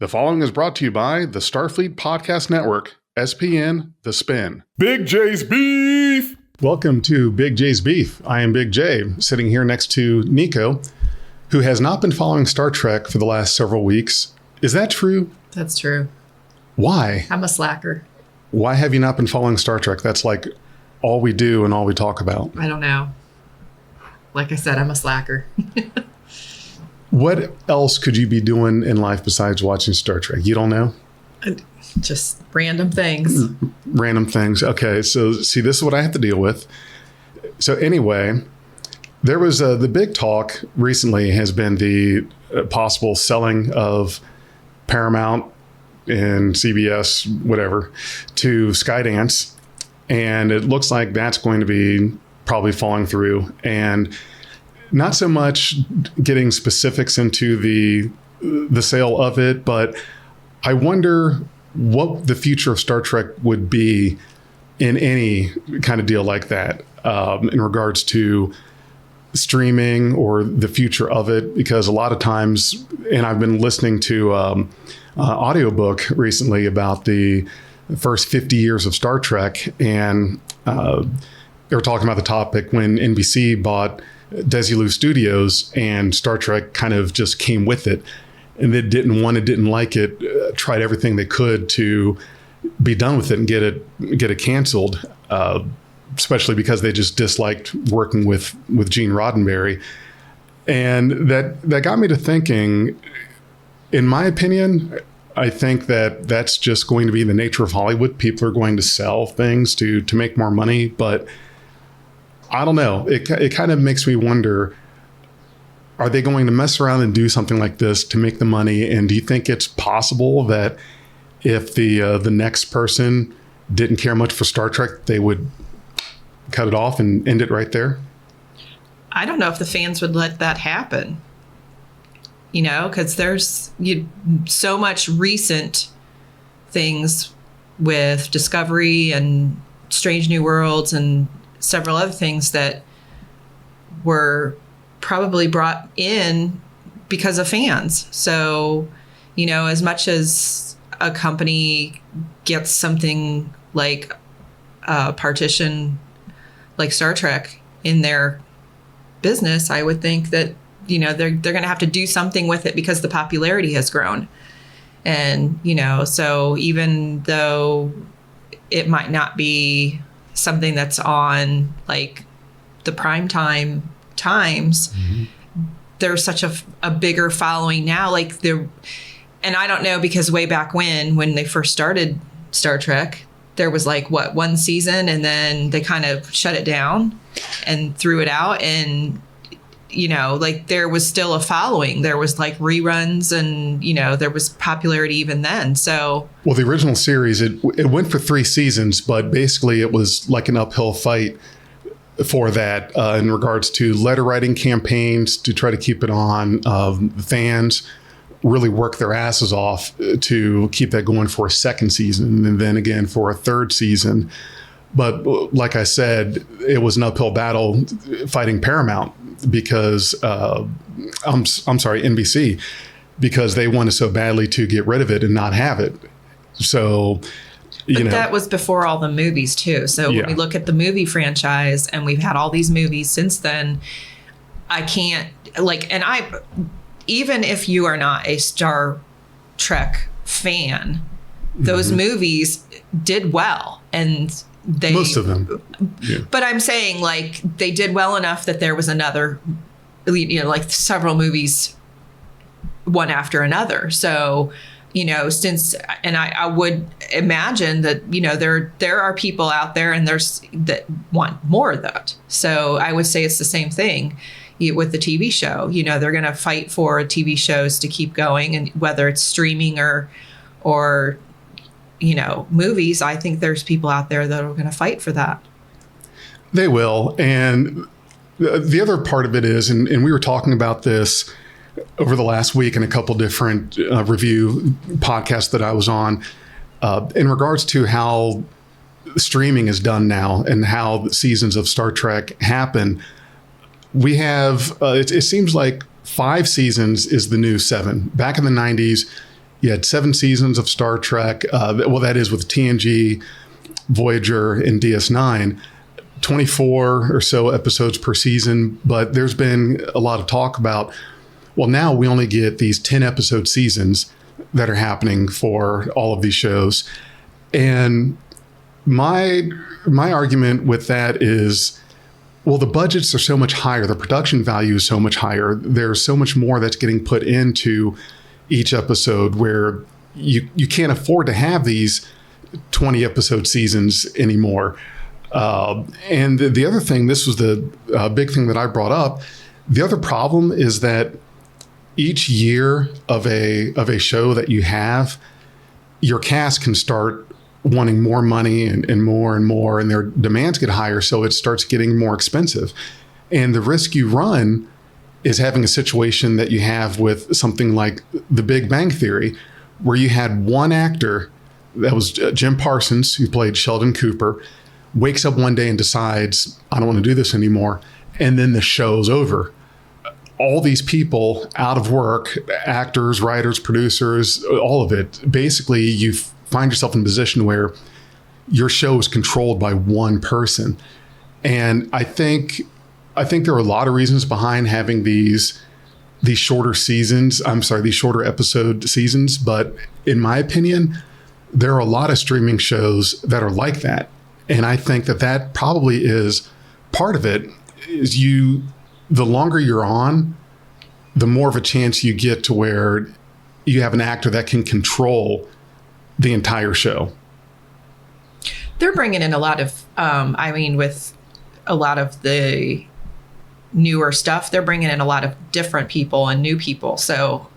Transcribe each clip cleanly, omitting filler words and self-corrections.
The following is brought to you by the Starfleet Podcast Network, SPN, The Spin. BigJ's Beef! Welcome to BigJ's Beef. I am Big J, sitting here next to Nico, who has not been following Star Trek for the last several weeks. Is that true? That's true. Why? I'm a slacker. Why have you not been following Star Trek? That's like all we do and all we talk about. I don't know. Like I said, I'm a slacker. What else could you be doing in life besides watching Star Trek? You don't know? Just random things. Random things. Okay, so see, this is what I have to deal with. So anyway, there was the big talk recently has been the possible selling of Paramount and CBS, whatever, to Skydance. And it looks like that's going to be probably falling through. And not so much getting specifics into the sale of it, but I wonder what the future of Star Trek would be in any kind of deal like that, in regards to streaming or the future of it. Because a lot of times, and I've been listening to audiobook recently about the first 50 years of Star Trek, and they were talking about the topic when NBC bought Desilu Studios, and Star Trek kind of just came with it, and they didn't like it, tried everything they could to be done with it and get it canceled, especially because they just disliked working with Gene Roddenberry. And that got me to thinking, in my opinion, I think that that's just going to be the nature of Hollywood. People are going to sell things to make more money, but I don't know. It kind of makes me wonder, are they going to mess around and do something like this to make the money? And do you think it's possible that if the next person didn't care much for Star Trek, they would cut it off and end it right there? I don't know if the fans would let that happen. You know, because there's so much recent things with Discovery and Strange New Worlds and several other things that were probably brought in because of fans. So, you know, as much as a company gets something like a partition like Star Trek in their business, I would think that, you know, they're going to have to do something with it because the popularity has grown. And, you know, so even though it might not be something that's on like the primetime times, mm-hmm. There's such a bigger following now. Like and I don't know, because way back when they first started Star Trek, there was like one season, and then they kind of shut it down and threw it out. And, you know, like there was still a following. There was like reruns, and, you know, there was popularity even then. So, well, the original series, it went for 3 seasons, but basically it was like an uphill fight for that in regards to letter writing campaigns to try to keep it on. Fans really work their asses off to keep that going for a 2nd season, and then again for a 3rd season. But like I said, it was an uphill battle fighting Paramount because I'm sorry, NBC, because they wanted so badly to get rid of it and not have it. So, but that was before all the movies too. So when we look at the movie franchise, and we've had all these movies since then, I can't even if you are not a Star Trek fan, those mm-hmm. movies did well, and most of them. Yeah. But I'm saying, like, they did well enough that there was another, you know, like several movies one after another. So, you know, and I would imagine that, you know, there are people out there and that want more of that. So I would say it's the same thing with the TV show. You know, they're going to fight for TV shows to keep going, and whether it's streaming or you know, movies, I think there's people out there that are going to fight for that. They will. And the other part of it is, and we were talking about this over the last week in a couple different review podcasts that I was on, in regards to how streaming is done now and how the seasons of Star Trek happen. We have, it seems like 5 seasons is the new 7. Back in the 90s, You had 7 seasons of Star Trek. Well, that is with TNG, Voyager, and DS9. 24 or so episodes per season. But there's been a lot of talk about, well, now we only get these 10 episode seasons that are happening for all of these shows. And my argument with that is, well, the budgets are so much higher. The production value is so much higher. There's so much more that's getting put into each episode where you can't afford to have these 20 episode seasons anymore. And the other thing, this was the big thing that I brought up. The other problem is that each year of a show that you have, your cast can start wanting more money and more, and their demands get higher, so it starts getting more expensive. And the risk you run is having a situation that you have with something like The Big Bang Theory, where you had one actor, that was Jim Parsons, who played Sheldon Cooper, wakes up one day and decides, I don't want to do this anymore, and then the show's over. All these people out of work, actors, writers, producers, all of it, basically you find yourself in a position where your show is controlled by one person. And I think there are a lot of reasons behind having these shorter seasons. These shorter episode seasons. But in my opinion, there are a lot of streaming shows that are like that. And I think that probably is part of it. Is the longer you're on, the more of a chance you get to where you have an actor that can control the entire show. They're bringing in a lot of, with a lot of the newer stuff, they're bringing in a lot of different people and new people. So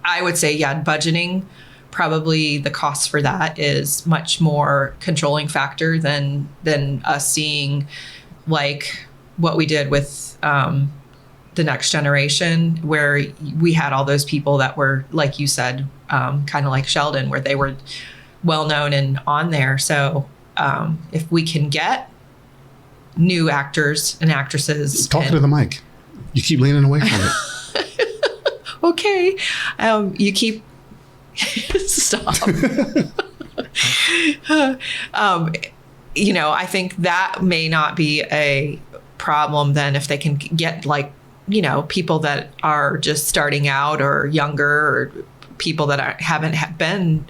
I would say, yeah, budgeting, probably the cost for that is much more controlling factor than us seeing like what we did with The Next Generation, where we had all those people that were, like you said, kind of like Sheldon, where they were well known and on there. So if we can get new actors and actresses, talking to the mic, you keep leaning away from it. Okay, you keep stop. I think that may not be a problem then if they can get people that are just starting out or younger, or people that haven't been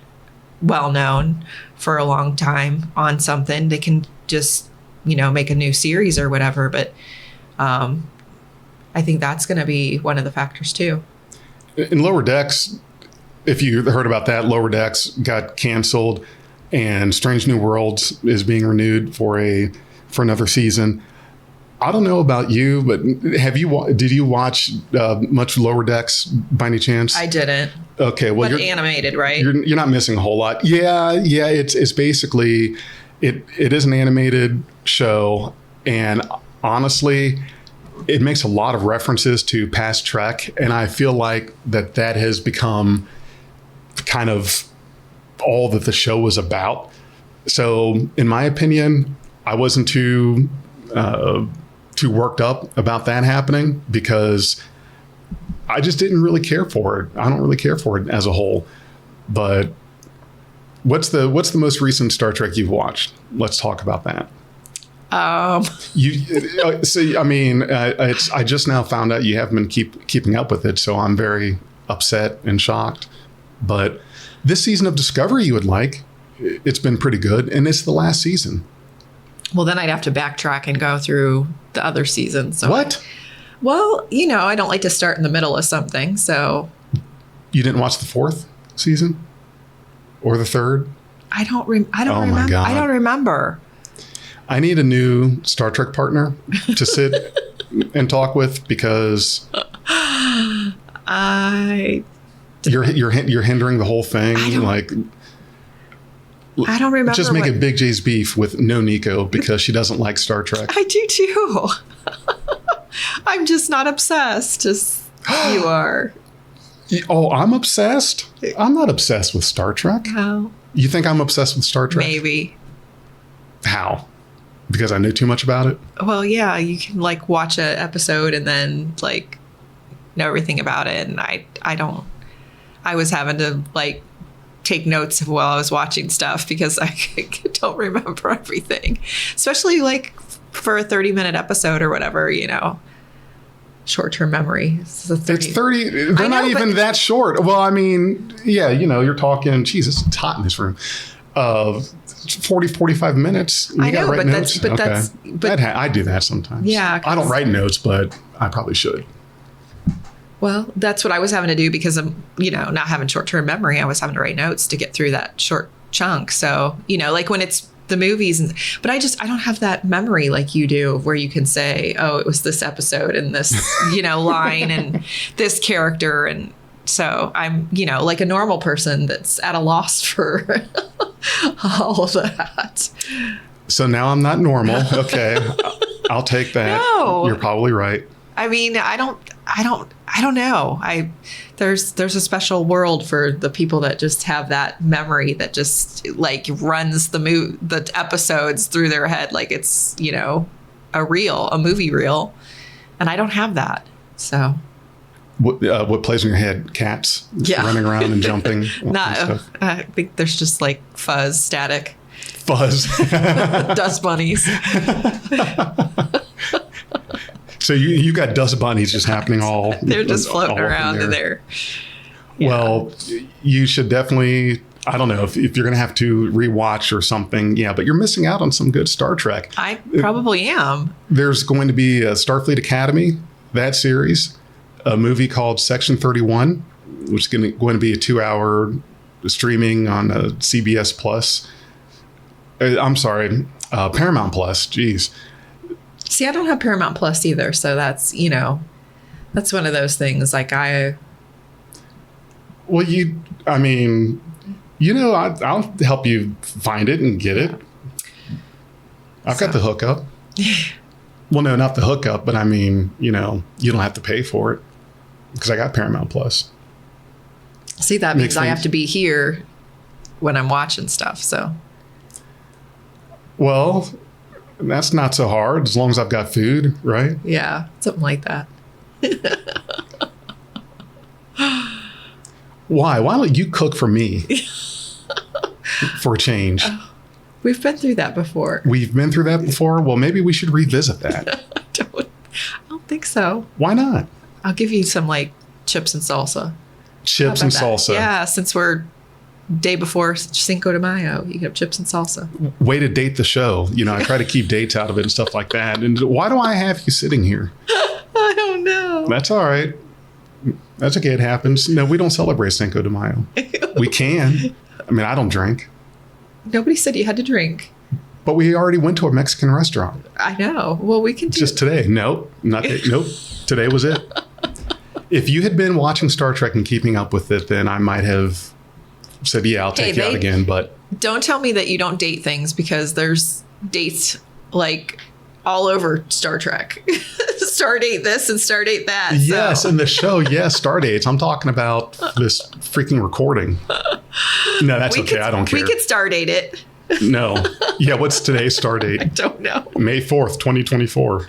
well known for a long time on something. They can just make a new series or whatever. But I think that's going to be one of the factors too. In Lower Decks, if you heard about that, Lower Decks got canceled, and Strange New Worlds is being renewed for another season. I don't know about you, but did you watch much Lower Decks by any chance? I didn't. Okay, well, but animated, right? You're not missing a whole lot. Yeah. It's basically it is an animated show, and honestly, it makes a lot of references to past Trek, and I feel like that has become kind of all that the show was about. So, in my opinion, I wasn't too worked up about that happening, because I just didn't really care for it. I don't really care for it as a whole. But what's the most recent Star Trek you've watched? Let's talk about that. You see, I just now found out you haven't been keeping up with it, so I'm very upset and shocked. But this season of Discovery you would like. It's been pretty good, and it's the last season. Well, then I'd have to backtrack and go through the other seasons. So what? I don't like to start in the middle of something. So you didn't watch the 4th season or the 3rd? I don't remember. My God. I don't remember. I need a new Star Trek partner to sit and talk with, because you're hindering the whole thing. I don't remember. Just make it BigJ's beef with no Nico, because she doesn't like Star Trek. I do too. I'm just not obsessed as you are. Oh, I'm obsessed? I'm not obsessed with Star Trek. How? You think I'm obsessed with Star Trek? Maybe. How? Because I know too much about it? Well, yeah, you can watch an episode and then know everything about it. And I I was having to like take notes while I was watching stuff because I don't remember everything, especially like for a 30-minute episode or whatever, you know. Short-term memory. It's 30. They're not even that short. Well, I mean, yeah, you know, you're talking, Jesus, it's hot in this room. 40, 45 minutes. You I know, write but notes? but I do that sometimes. Yeah. I don't write notes, but I probably should. Well, that's what I was having to do because I'm, you know, not having short-term memory. I was having to write notes to get through that short chunk. So, you know, like when it's the movies, but I don't have that memory like you do where you can say, oh, it was this episode and this, you know, line and this character. And so I'm, you know, like a normal person that's at a loss for all of that. So now I'm not normal. Okay. I'll take that. No. You're probably right. I mean, I don't know. There's a special world for the people that just have that memory that just like runs the episodes through their head like it's, you know, a movie reel, and I don't have that. So what plays in your head? Cats running around and jumping. I think there's just like static, fuzz, dust bunnies. So you got dust bunnies just happening all. They're just floating around in there. Yeah. Well, you should definitely, I don't know if you're going to have to rewatch or something. Yeah, but you're missing out on some good Star Trek. I probably am. There's going to be a Starfleet Academy, that series, a movie called Section 31, which is going to be a 2-hour streaming on CBS Plus. I'm sorry, Paramount Plus. Geez. See, I don't have Paramount Plus either, so that's, you know, that's one of those things. Like well, I mean, you know, I'll help you find it and get it. I've got the hookup. Well, no, not the hookup, but I mean, you know, you don't have to pay for it because I got Paramount Plus. See, that means I have to be here when I'm watching stuff. So, well, that's not so hard as long as I've got food, right? Yeah, something like that. Why? Why don't you cook for me for a change? We've been through that before. We've been through that before? Well, maybe we should revisit that. I don't think so. Why not? I'll give you some like chips and salsa. Chips and salsa. Yeah, since we're day before Cinco de Mayo, you can have chips and salsa. Way to date the show. You know, I try to keep dates out of it and stuff like that. And why do I have you sitting here? I don't know. That's all right. That's okay. It happens. No, we don't celebrate Cinco de Mayo. We can. I mean, I don't drink. Nobody said you had to drink. But we already went to a Mexican restaurant. I know. Well, we can do just today. Nope. Nope. Today was it. If you had been watching Star Trek and keeping up with it, then I might have said, yeah, I'll take you out again. But don't tell me that you don't date things because there's dates like all over Star Trek. Stardate this and Stardate that. Yes, in the show, yes, Stardates. I'm talking about this freaking recording. No, that's okay. I don't care. We could Stardate it. No. Yeah, what's today's Stardate? I don't know. May 4th, 2024.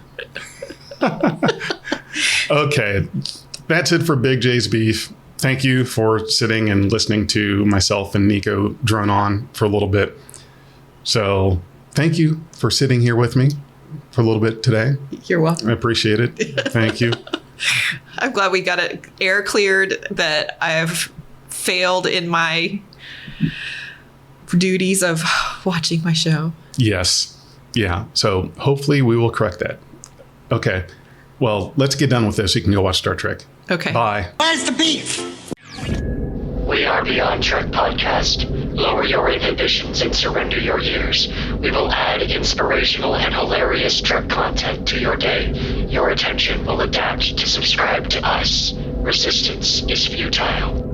Okay, that's it for BigJ's Beef. Thank you for sitting and listening to myself and Nico drone on for a little bit. So thank you for sitting here with me for a little bit today. You're welcome. I appreciate it. Thank you. I'm glad we got it air cleared that I've failed in my duties of watching my show. Yes. Yeah. So hopefully we will correct that. Okay. Well, let's get done with this. You can go watch Star Trek. Okay. Bye. Where's the beef? We are Beyond Trek Podcast. Lower your inhibitions and surrender your ears. We will add inspirational and hilarious Trek content to your day. Your attention will adapt to subscribe to us. Resistance is futile.